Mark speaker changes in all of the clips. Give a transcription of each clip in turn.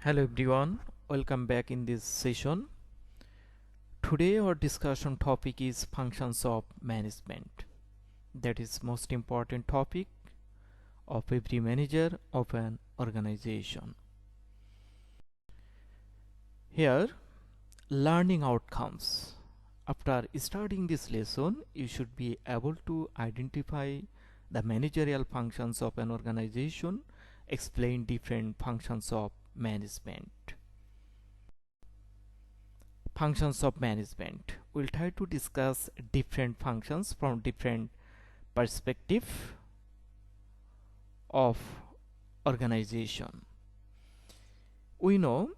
Speaker 1: Hello everyone, welcome back in this session. Today our discussion topic is functions of management. That is most important topic of every manager of an organization. Here, learning outcomes. After studying this lesson, you should be able to identify the managerial functions of an organization, explain different functions of management. Functions of management. We'll try to discuss different functions from different perspective of organization. We know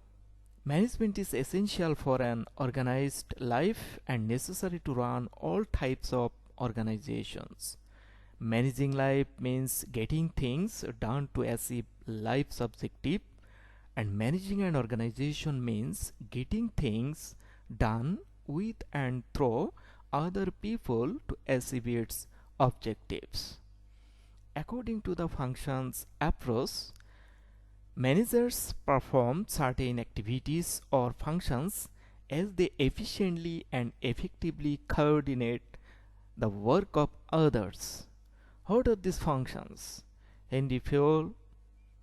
Speaker 1: management is essential for an organized life and necessary to run all types of organizations. Managing life means getting things done to achieve life's objective, and managing an organization means getting things done with and through other people to achieve its objectives. According to the functions approach, managers perform certain activities or functions as they efficiently and effectively coordinate the work of others. What are these functions? Henry Fayol,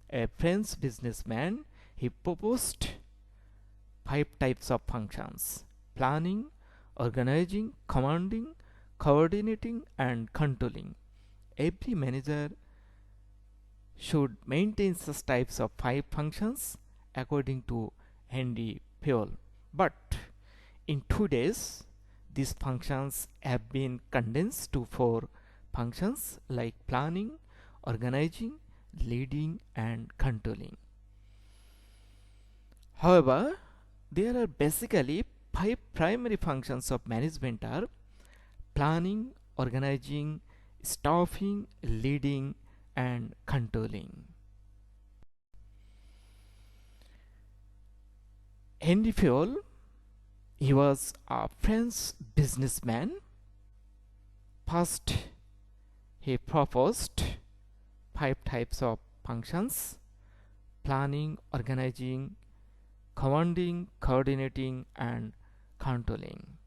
Speaker 1: a French businessman, he proposed 5 types of functions: planning, organizing, commanding, coordinating, and controlling. Every manager should maintain such types of 5 functions according to Henry Fayol. But in today's, these functions have been condensed to 4 functions like planning, organizing, leading, and controlling. However, there are basically 5 primary functions of management are planning, organizing, staffing, leading, and controlling. Henry Fayol, he was a French businessman. First, he proposed 5 types of functions: planning, organizing, commanding, coordinating, and controlling.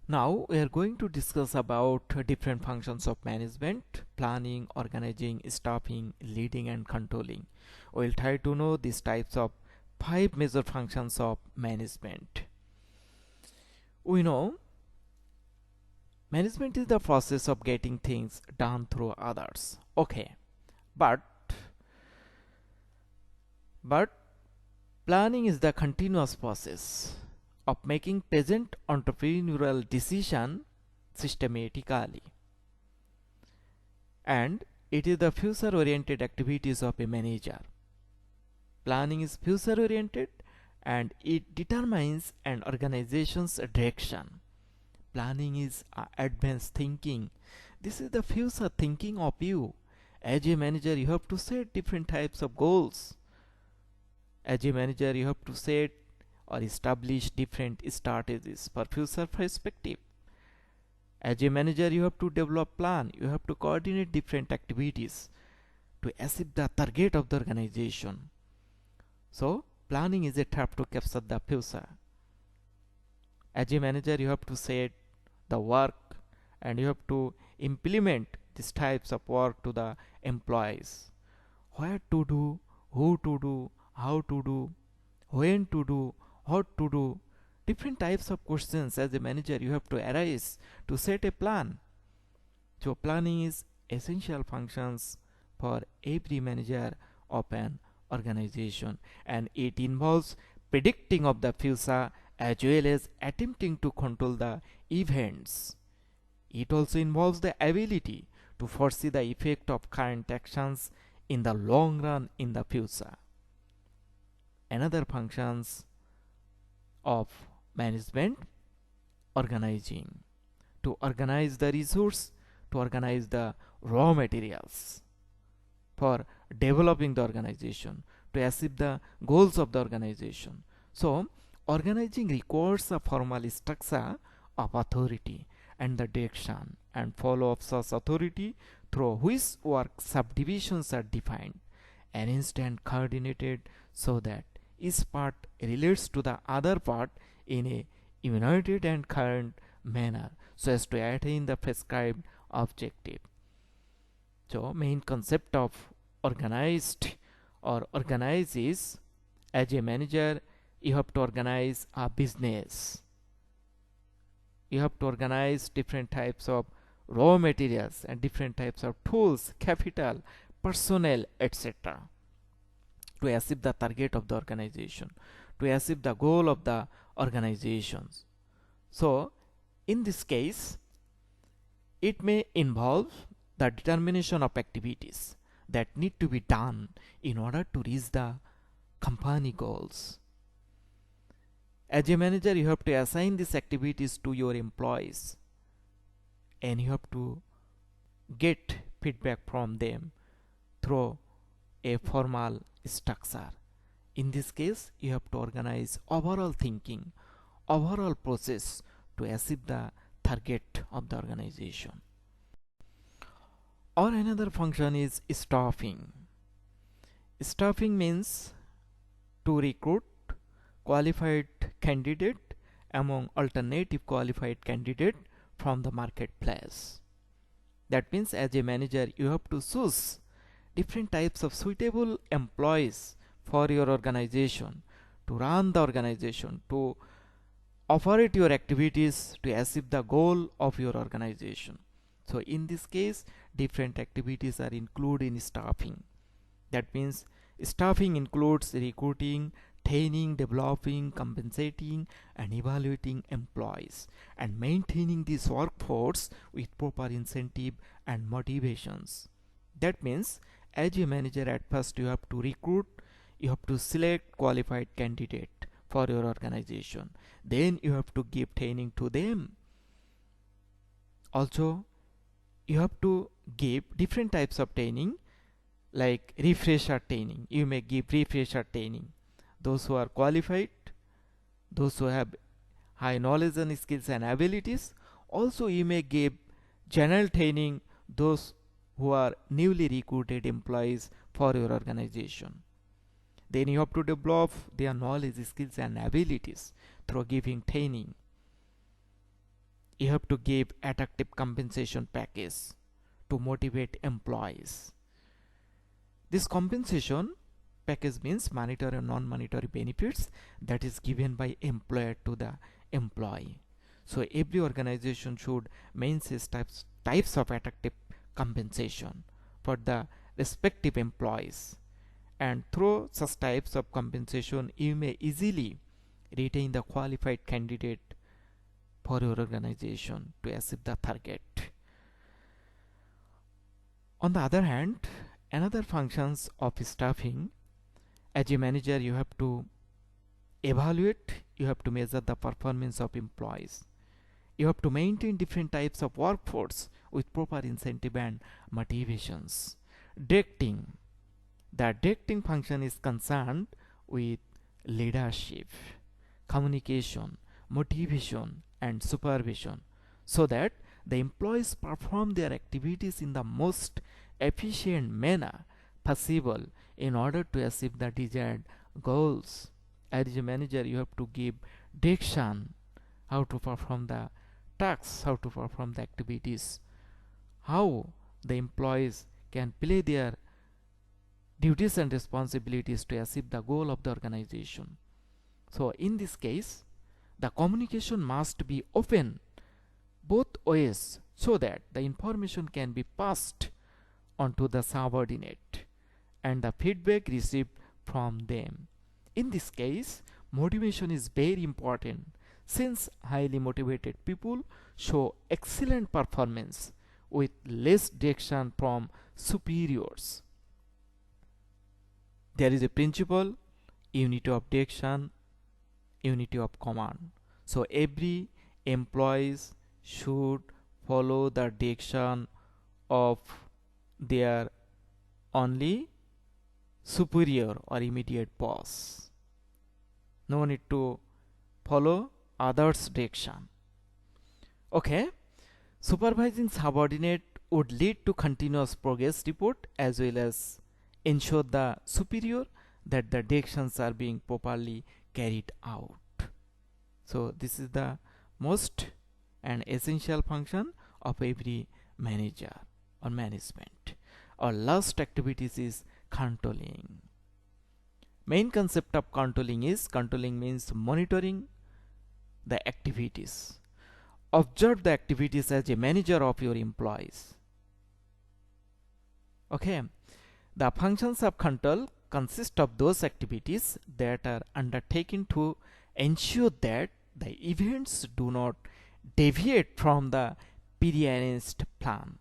Speaker 1: Now we are going to discuss about different functions of management: planning, organizing, staffing, leading, and controlling. We'll try to know these types of 5 major functions of management. We know management is the process of getting things done through others. Okay, but but planning is the continuous process of making present entrepreneurial decision systematically, and it is the future oriented activities of a manager. Planning is future oriented and it determines an organization's direction. Planning is advanced thinking. This is the future thinking of you. As a manager, you have to set different types of goals. As a manager, you have to set or establish different strategies for future perspective. As a manager, you have to develop plan. You have to coordinate different activities to achieve the target of the organization. So, planning is a trap to capture the future. As a manager, you have to set the work, and you have to implement these types of work to the employees. Where to do, who to do, how to do, when to do, what to do. Different types of questions as a manager you have to arise to set a plan. So planning is essential functions for every manager of an organization, and it involves predicting of the future as well as attempting to control the events. It also involves the ability to foresee the effect of current actions in the long run in the future. Another functions of management: organizing, to organize the resource, to organize the raw materials for developing the organization, to achieve the goals of the organization. So organizing requires a formal structure of authority and the direction and follow of such authority through which work subdivisions are defined, arranged and coordinated so that each part relates to the other part in a united and current manner so as to attain the prescribed objective. So main concept of organized or organize is, as a manager you have to organize a business, you have to organize different types of raw materials and different types of tools, capital, personnel, etc. to achieve the target of the organization, to achieve the goal of the organizations. So in this case it may involve the determination of activities that need to be done in order to reach the company goals. As a manager you have to assign these activities to your employees and you have to get feedback from them through a formal structure. In this case you have to organize overall thinking, overall process to achieve the target of the organization. Or another function is staffing. Staffing means to recruit qualified candidate among alternative qualified candidate from the marketplace. That means as a manager you have to choose different types of suitable employees for your organization, to run the organization, to operate your activities to achieve the goal of your organization. So in this case different activities are included in staffing. That means staffing includes recruiting, training, developing, compensating and evaluating employees and maintaining this workforce with proper incentive and motivations. That means as a manager at first you have to recruit, you have to select qualified candidate for your organization, then you have to give training to them. Also you have to give different types of training like refresher training. You may give refresher training those who are qualified, those who have high knowledge and skills and abilities. Also you may give general training those who are newly recruited employees for your organization. Then you have to develop their knowledge, skills and abilities through giving training. You have to give attractive compensation package to motivate employees. This compensation package means monetary and non-monetary benefits that is given by employer to the employee. So every organization should maintain types of attractive compensation for the respective employees, and through such types of compensation you may easily retain the qualified candidate for your organization to achieve the target. On the other hand, another functions of staffing, as a manager you have to evaluate, you have to measure the performance of employees, you have to maintain different types of workforce with proper incentive and motivations. Directing, the directing function is concerned with leadership, communication, motivation and supervision so that the employees perform their activities in the most efficient manner possible in order to achieve the desired goals. As a manager you have to give direction how to perform the tasks, how to perform the activities, how the employees can play their duties and responsibilities to achieve the goal of the organization. So in this case, the communication must be open both ways so that the information can be passed on to the subordinate and the feedback received from them. In this case, motivation is very important since highly motivated people show excellent performance with less direction from superiors. There is a principle, unity of direction, unity of command. So every employees should follow the direction of their only superior or immediate boss. No need to follow others' direction. Okay, supervising subordinate would lead to continuous progress report as well as ensure the superior that the directions are being properly carried out. So this is the most and essential function of every manager or management. Our last activities is controlling. Main concept of controlling means monitoring the activities. Observe the activities as a manager of your employees. Okay, the functions of control consist of those activities that are undertaken to ensure that the events do not deviate from the prearranged plan.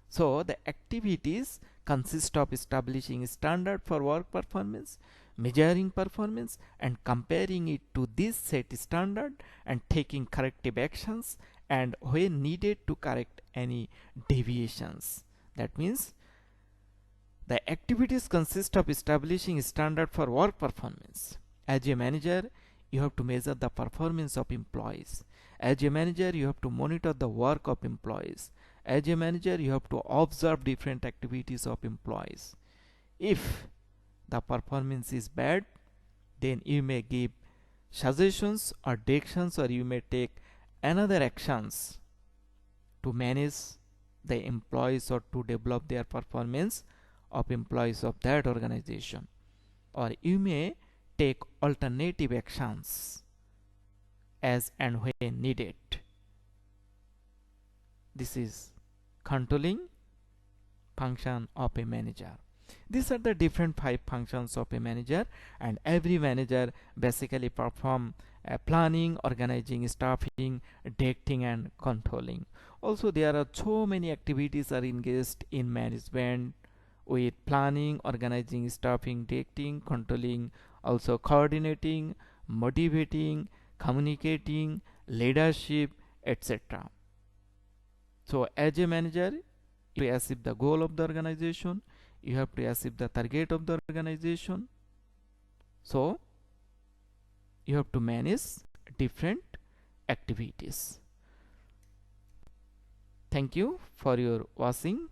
Speaker 1: So the activities consist of establishing standard for work performance, measuring performance and comparing it to this set standard and taking corrective actions and when needed to correct any deviations. That means the activities consist of establishing standard for work performance. As a manager, you have to measure the performance of employees. As a manager, you have to monitor the work of employees. As a manager, you have to observe different activities of employees. If the performance is bad, then you may give suggestions or directions, or you may take another actions to manage the employees or to develop their performance of employees of that organization, or you may take alternative actions as and when needed. This is controlling function of a manager. These are the different 5 functions of a manager, and every manager basically perform planning, organizing, staffing, directing and controlling. Also there are so many activities are engaged in management with planning, organizing, staffing, directing, controlling, also coordinating, motivating, communicating, leadership, etc. So as a manager, to achieve the goal of the organization, you have to achieve the target of the organization. So you have to manage different activities. Thank you for your watching.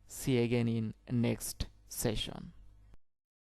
Speaker 1: See you again in next session.